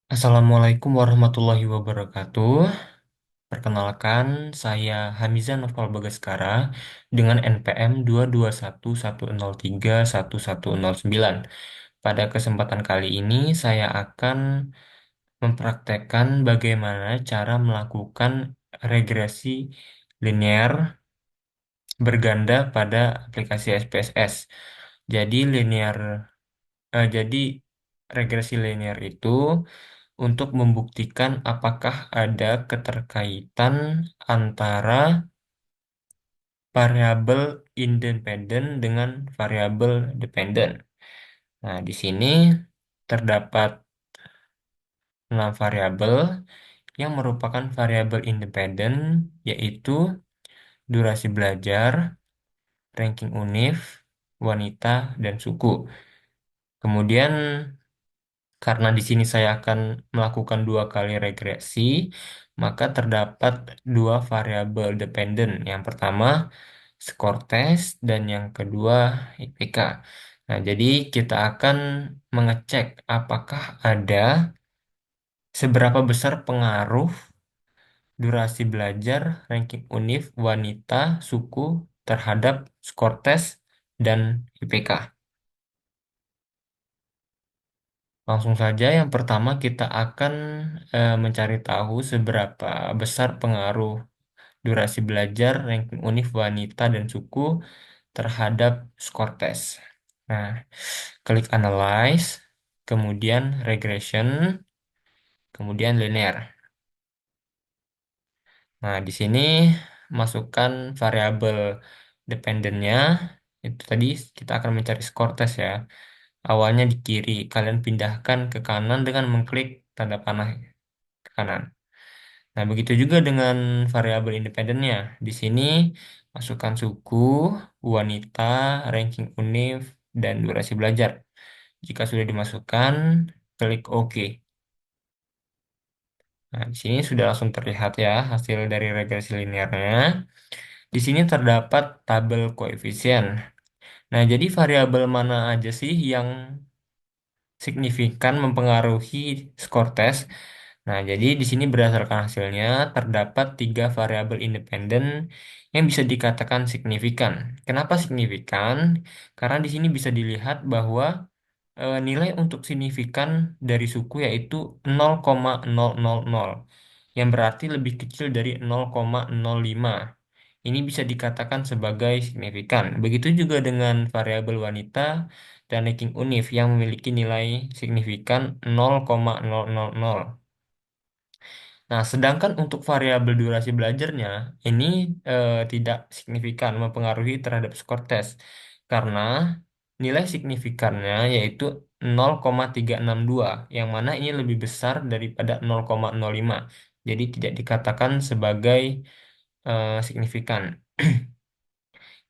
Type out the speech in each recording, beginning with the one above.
Assalamualaikum warahmatullahi wabarakatuh. Perkenalkan, saya Hamizah Noval Bagaskara dengan NPM 22110311109. Pada kesempatan kali ini, saya akan mempraktekkan bagaimana cara melakukan regresi linear berganda pada aplikasi SPSS. Jadi jadi regresi linear itu untuk membuktikan apakah ada keterkaitan antara variabel independen dengan variabel dependen. Nah, di sini terdapat 6 variabel yang merupakan variabel independen, yaitu durasi belajar, ranking univ, wanita, dan suku. Kemudian karena di sini saya akan melakukan 2 kali regresi, maka terdapat 2 variabel dependen. Yang pertama skor tes dan yang kedua IPK. Nah, jadi kita akan mengecek apakah ada seberapa besar pengaruh durasi belajar, ranking univ, wanita, suku terhadap skor tes dan IPK. Langsung saja, yang pertama kita akan mencari tahu seberapa besar pengaruh durasi belajar, ranking univ, wanita, dan suku terhadap skor tes. Nah, klik Analyze, kemudian Regression, kemudian Linear. Nah, di sini masukkan variabel dependennya. Itu tadi kita akan mencari skor tes ya. Awalnya di kiri, kalian pindahkan ke kanan dengan mengklik tanda panah ke kanan. Nah, begitu juga dengan variabel independennya. Di sini masukkan suku, wanita, ranking univ, dan durasi belajar. Jika sudah dimasukkan, klik OK. Nah, di sini sudah langsung terlihat ya hasil dari regresi linearnya. Di sini terdapat tabel koefisien. Nah, jadi variabel mana aja sih yang signifikan mempengaruhi skor tes? Nah, jadi di sini berdasarkan hasilnya terdapat 3 variabel independen yang bisa dikatakan signifikan. Kenapa signifikan? Karena di sini bisa dilihat bahwa nilai untuk signifikan dari suku yaitu 0,000, yang berarti lebih kecil dari 0,05. Ini bisa dikatakan sebagai signifikan. Begitu juga dengan variabel wanita dan ranking univ yang memiliki nilai signifikan 0,000. Nah, sedangkan untuk variabel durasi belajarnya ini tidak signifikan mempengaruhi terhadap skor tes karena nilai signifikannya yaitu 0,362, yang mana ini lebih besar daripada 0,05. Jadi tidak dikatakan sebagai signifikan.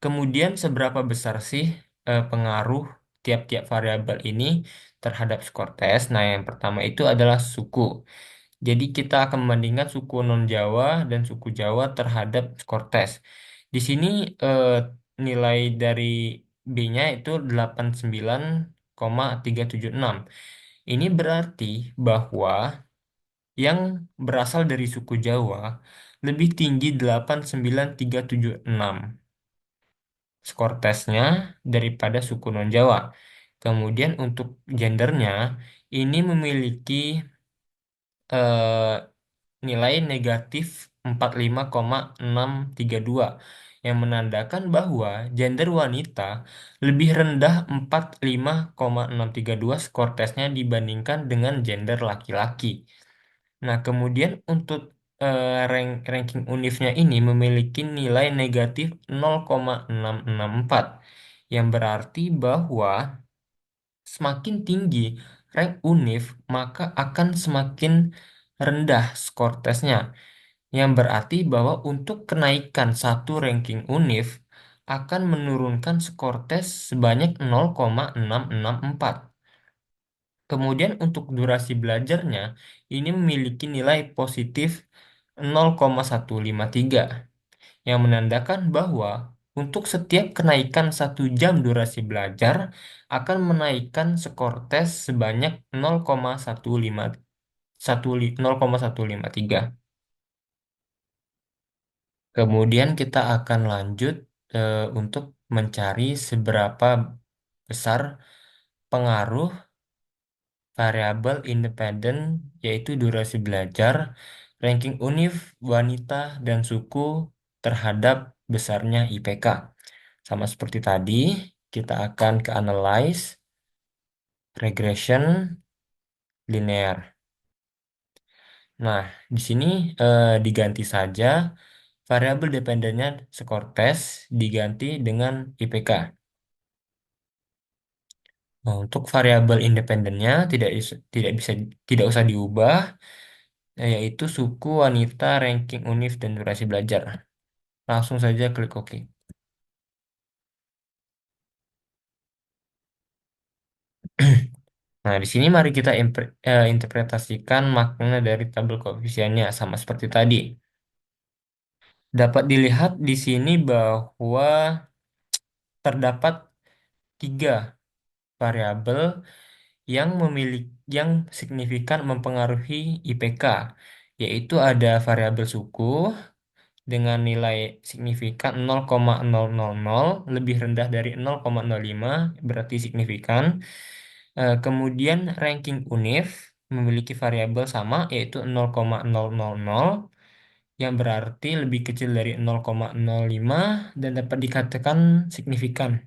Kemudian seberapa besar sih pengaruh tiap-tiap variabel ini terhadap skor tes? Nah, yang pertama itu adalah suku. Jadi kita akan membandingkan suku non-Jawa dan suku Jawa terhadap skor tes. Di sini eh, nilai dari B-nya itu 89,376. Ini berarti bahwa yang berasal dari suku Jawa lebih tinggi 89,376 skor tesnya daripada suku non-Jawa. Kemudian untuk gendernya ini memiliki eh, nilai negatif 45,632, yang menandakan bahwa gender wanita lebih rendah 45,632 skor tesnya dibandingkan dengan gender laki-laki. Nah, kemudian untuk ranking univnya ini memiliki nilai negatif 0,664, yang berarti bahwa semakin tinggi rank univ, maka akan semakin rendah skor tesnya. Yang berarti bahwa untuk kenaikan satu ranking univ akan menurunkan skor tes sebanyak 0,664. Kemudian untuk durasi belajarnya ini memiliki nilai positif 0,153, yang menandakan bahwa untuk setiap kenaikan 1 jam durasi belajar akan menaikkan skor tes sebanyak 0,153. 0,153. Kemudian kita akan lanjut untuk mencari seberapa besar pengaruh variabel independen yaitu durasi belajar, ranking univ, wanita, dan suku terhadap besarnya IPK. Sama seperti tadi, kita akan ke analyze, regression, linear. Nah, di sini diganti saja variabel dependennya skor tes diganti dengan IPK. Nah, untuk variabel independennya tidak bisa tidak usah diubah, yaitu suku, wanita, ranking univ, dan durasi belajar. Langsung saja klik OK. Nah, di sini mari kita interpretasikan makna dari tabel koefisiennya sama seperti tadi. Dapat dilihat di sini bahwa terdapat tiga variabel yang signifikan mempengaruhi IPK, yaitu ada variabel suku dengan nilai signifikan 0,000 lebih rendah dari 0,05 berarti signifikan. Kemudian ranking univ memiliki variabel sama yaitu 0,000 yang berarti lebih kecil dari 0,05 dan dapat dikatakan signifikan.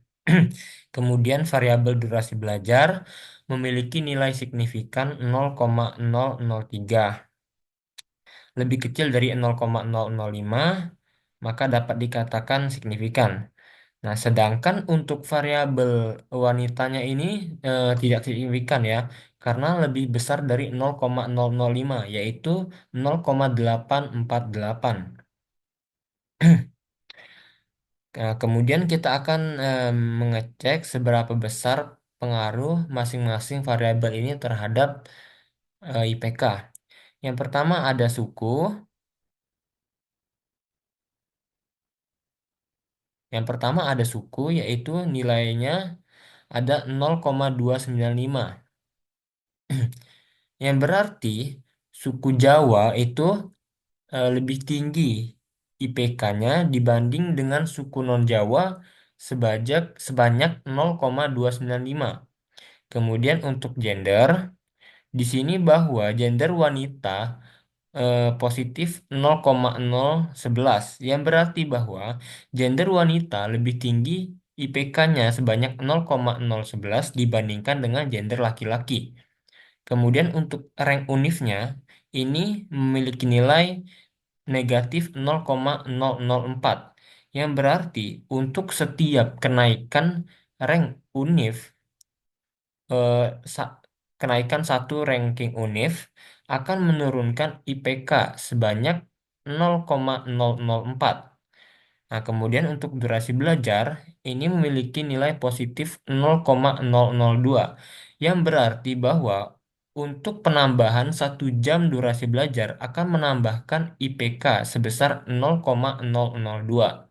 Kemudian variabel durasi belajar memiliki nilai signifikan 0,003 lebih kecil dari 0,005 maka dapat dikatakan signifikan. Nah, sedangkan untuk variabel wanitanya ini tidak signifikan ya, karena lebih besar dari 0,005 yaitu 0,848. Nah, kemudian kita akan mengecek seberapa besar pengaruh masing-masing variabel ini terhadap IPK. Yang pertama ada suku, yaitu nilainya ada 0,295. Yang berarti suku Jawa itu lebih tinggi IPK-nya dibanding dengan suku non-Jawa sebanyak 0,295. Kemudian untuk gender, di sini bahwa gender wanita positif 0,011 yang berarti bahwa gender wanita lebih tinggi IPK-nya sebanyak 0,011 dibandingkan dengan gender laki-laki. Kemudian untuk rank univnya ini memiliki nilai negatif 0,004 yang berarti untuk setiap kenaikan rank univ eh, sa- kenaikan satu ranking univ akan menurunkan IPK sebanyak 0,004. Nah, kemudian untuk durasi belajar ini memiliki nilai positif 0,002 yang berarti bahwa untuk penambahan 1 jam durasi belajar akan menambahkan IPK sebesar 0,002.